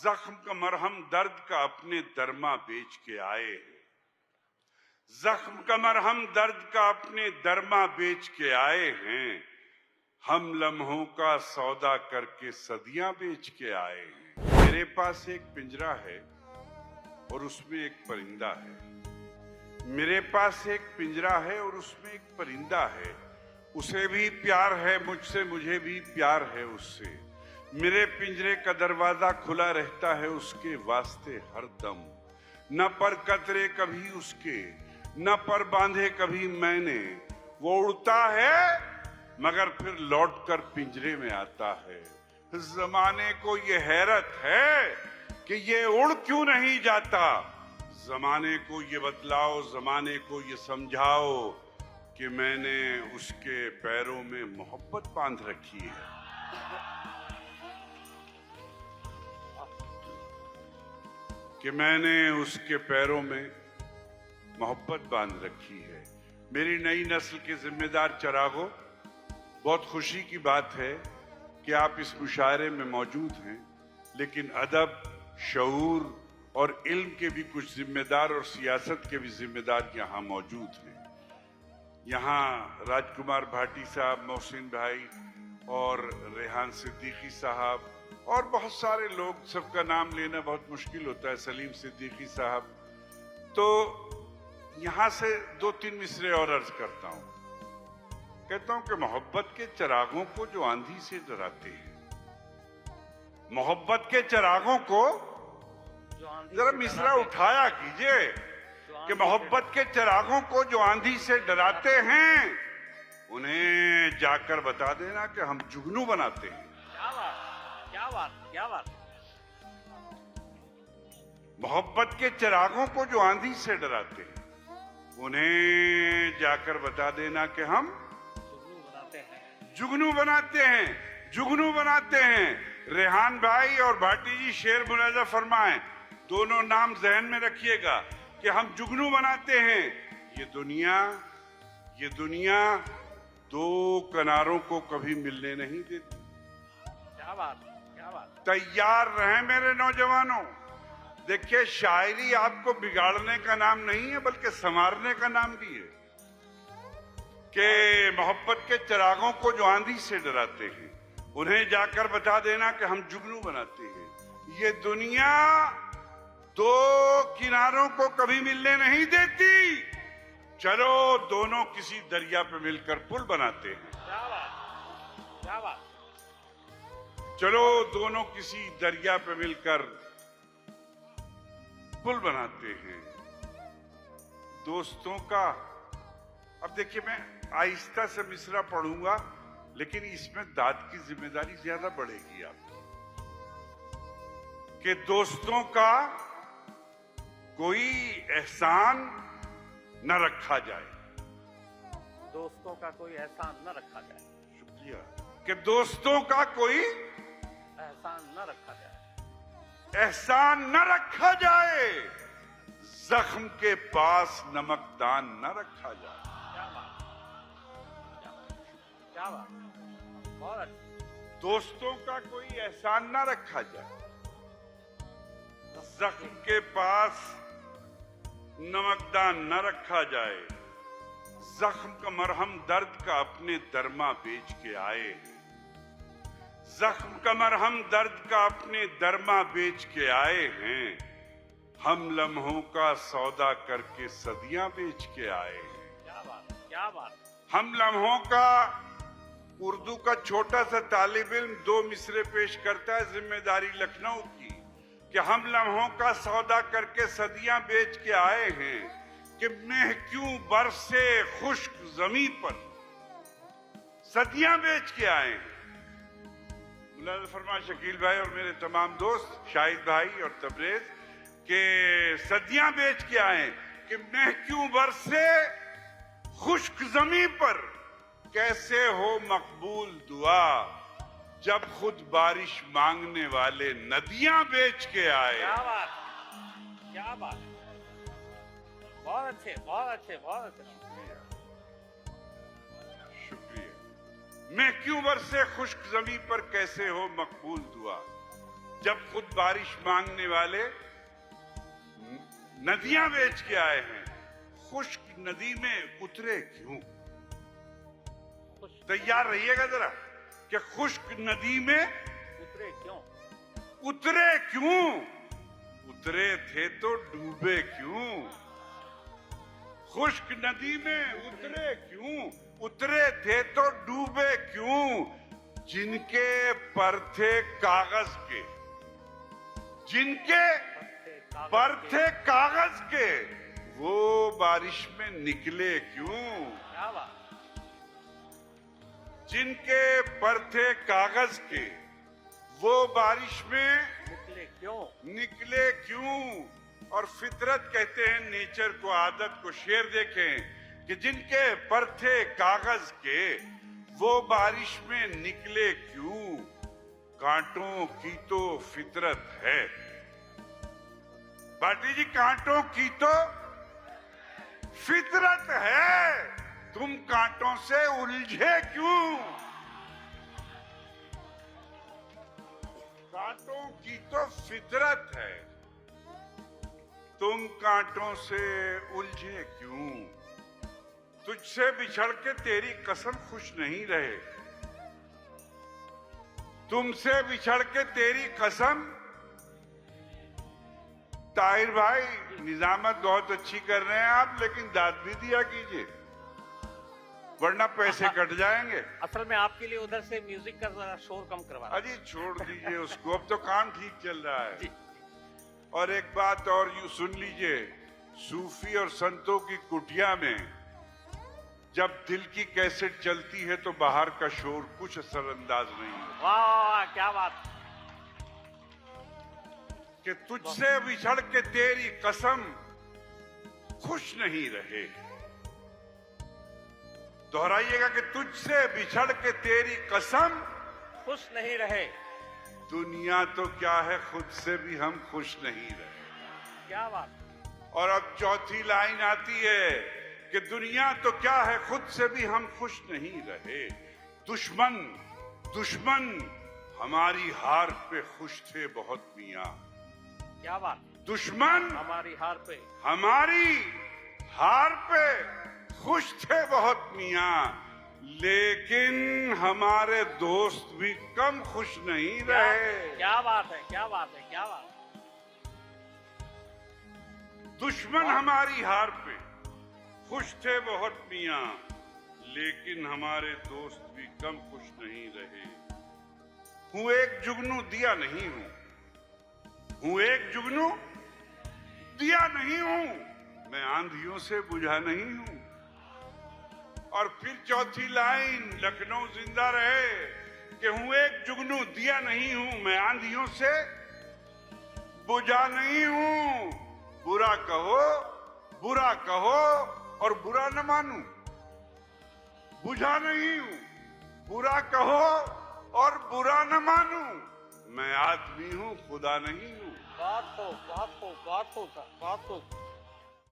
जख्म का मरहम दर्द का अपने दरमा बेच के आए हैं। जख्म का मरहम दर्द का अपने दरमा बेच के आए हैं। हम लम्हों का सौदा करके सदियां बेच के आए हैं। मेरे पास एक पिंजरा है और उसमें एक परिंदा है। मेरे पास एक पिंजरा है और उसमें एक परिंदा है। उसे भी प्यार है मुझसे, मुझे भी प्यार है उससे। मेरे पिंजरे का दरवाजा खुला रहता है उसके वास्ते हरदम। न पर कतरे कभी उसके, न पर बांधे कभी मैंने। वो उड़ता है मगर फिर लौटकर पिंजरे में आता है। जमाने को ये हैरत है कि ये उड़ क्यों नहीं जाता। जमाने को ये बतलाओ, जमाने को ये समझाओ कि मैंने उसके पैरों में मोहब्बत बांध रखी है। कि मैंने उसके पैरों में मोहब्बत बांध रखी है। मेरी नई नस्ल के जिम्मेदार चरागों, बहुत खुशी की बात है कि आप इस मुशायरे में मौजूद हैं, लेकिन अदब, शऊर और इल्म के भी कुछ जिम्मेदार और सियासत के भी जिम्मेदार यहाँ मौजूद हैं। यहाँ राजकुमार भाटी साहब, मोहसिन भाई और रेहान सिद्दीकी साहब और बहुत सारे लोग, सबका नाम लेना बहुत मुश्किल होता है, सलीम सिद्दीकी साहब। तो यहाँ से 2-3 मिसरे और अर्ज करता हूँ। कहता हूँ कि मोहब्बत के चिरागों को जो आंधी से डराते हैं, मोहब्बत के चिरागों को जरा मिसरा उठाया कीजिए कि मोहब्बत के चिरागों को जो आंधी से डराते हैं उन्हें जाकर बता देना कि हम जुगनू बनाते हैं। क्या बात, क्या बात। मोहब्बत के चिरागों को जो आंधी से डराते हैं उन्हें जाकर बता देना कि हम जुगनू बनाते हैं, जुगनू बनाते हैं। रेहान भाई और भाटी जी शेर मुलाजा फरमाएं, दोनों नाम जहन में रखिएगा कि हम जुगनू बनाते हैं। ये दुनिया दो किनारों को कभी मिलने नहीं देती। क्या बात, क्या बात। तैयार रहें मेरे नौजवानों। देखिए, शायरी आपको बिगाड़ने का नाम नहीं है बल्कि संवारने का नाम भी है। कि मोहब्बत के चिरागों को जो आंधी से डराते हैं उन्हें जाकर बता देना कि हम जुगनू बनाते हैं। ये दुनिया दो किनारों को कभी मिलने नहीं देती। चलो दोनों किसी दरिया पे मिलकर पुल बनाते हैं। क्या बात, क्या बात। चलो दोनों किसी दरिया पे मिलकर पुल बनाते हैं। दोस्तों का, अब देखिए मैं आहिस्ता से मिसरा पढ़ूंगा लेकिन इसमें दाद की जिम्मेदारी ज्यादा बढ़ेगी आपकी। कि दोस्तों का कोई एहसान न रखा जाए। दोस्तों का कोई एहसान न रखा जाए। शुक्रिया। कि दोस्तों का कोई एहसान न रखा जाए। एहसान न रखा जाए। जख्म के पास नमकदान न रखा जाए। क्या बात, क्या बात। बहुत अच्छा। दोस्तों का कोई एहसान न रखा जाए। जख्म के पास नमकदान न रखा जाए। जख्म का मरहम दर्द का अपने दरमा बेच के आए हैं। जख्म का मरहम दर्द का अपने दरमा बेच के आए हैं। हम लम्हों का सौदा करके सदियां बेच के आए हैं। क्या बात, क्या बात। हम लम्हों का, उर्दू का छोटा सा तालिब इल्म 2 मिसरे पेश करता है जिम्मेदारी लखनऊ की। कि हम लम्हों का सौदा करके सदियां बेच के आए हैं। कि मेह क्यों बरसे खुश्क जमी पर, सदियां बेच के आए हैं। मुलाज़ा फरमा शकील भाई और मेरे तमाम दोस्त शाहिद भाई और तबरेज के सदियां बेच के आए। कि मेह क्यों बरसे खुश्क जमी पर, कैसे हो मकबूल दुआ जब खुद बारिश मांगने वाले नदियां बेच के आए। क्या बात, क्या बात। बहुत अच्छे, बहुत अच्छे, बहुत अच्छे। शुक्रिया। मैं क्यों बरसे खुश्क जमी पर, कैसे हो मकबूल दुआ जब खुद बारिश मांगने वाले नदियां बेच के आए हैं, खुश्क नदी में उतरे क्यों? तैयार रहिएगा जरा कि खुश्क नदी में उतरे क्यों? उतरे क्यों? उतरे थे तो डूबे क्यों? खुश्क नदी में उतरे क्यों? उतरे थे तो डूबे क्यों? जिनके पर थे कागज के, जिनके पर थे कागज के, वो बारिश में निकले क्यों? क्या बात? जिनके पर थे कागज के, वो बारिश में निकले क्यों? निकले क्यों? और फितरत कहते हैं नेचर को, आदत को। शेर देखें कि जिनके पर थे कागज के, वो बारिश में निकले क्यों? कांटों की तो फितरत है। बाटी जी, कांटों की तो फितरत है, तुम कांटों से उलझे क्यों? कांटों की तो फितरत है, तुम कांटों से उलझे क्यों? तुझसे बिछड़ के तेरी कसम खुश नहीं रहे, तुमसे बिछड़ के तेरी कसम। ताहिर भाई, निजामत बहुत अच्छी कर रहे हैं आप, लेकिन दाद भी दिया कीजिए, वरना पैसे कट जाएंगे। असल में आपके लिए उधर से म्यूजिक का जरा शोर कम करवा। अजी छोड़ दीजिए उसको, अब तो काम ठीक चल रहा है जी। और एक बात और यूं सुन लीजिए, सूफी और संतों की कुटिया में जब दिल की कैसेट चलती है तो बाहर का शोर कुछ असरअंदाज नहीं होता। वाह वाह वाह, क्या बात। कि तुझसे बिछड़ के तेरी कसम खुश नहीं रहे। दोहराइएगा कि तुझसे बिछड़ के तेरी कसम खुश नहीं रहे। दुनिया तो क्या है, खुद से भी हम खुश नहीं रहे। क्या बात। और अब चौथी लाइन आती है कि दुनिया तो क्या है, खुद से भी हम खुश नहीं रहे। दुश्मन दुश्मन हमारी हार पे खुश थे बहुत मियां। क्या बात। दुश्मन हमारी हार पे, हमारी हार पे खुश थे बहुत मियां, लेकिन हमारे दोस्त भी कम खुश नहीं रहे। क्या बात है, क्या बात है, क्या बात। दुश्मन हमारी हार पे खुश थे बहुत मियां, लेकिन हमारे दोस्त भी कम खुश नहीं रहे। हूं एक जुगनू दिया नहीं हूं, हूं एक जुगनू दिया नहीं हूं, मैं आंधियों से बुझा नहीं हूं। और फिर चौथी लाइन, लखनऊ जिंदा रहे, कि हूं एक जुगनू दिया नहीं हूं, मैं आंधियों से बुझा नहीं हूं। बुरा कहो और बुरा न मानूं, बुझा नहीं हूं। बुरा कहो और बुरा न मानूं, मैं आदमी हूं, खुदा नहीं हूं। बहुत खूब, बहुत खूब, बहुत खूब, बहुत खूब।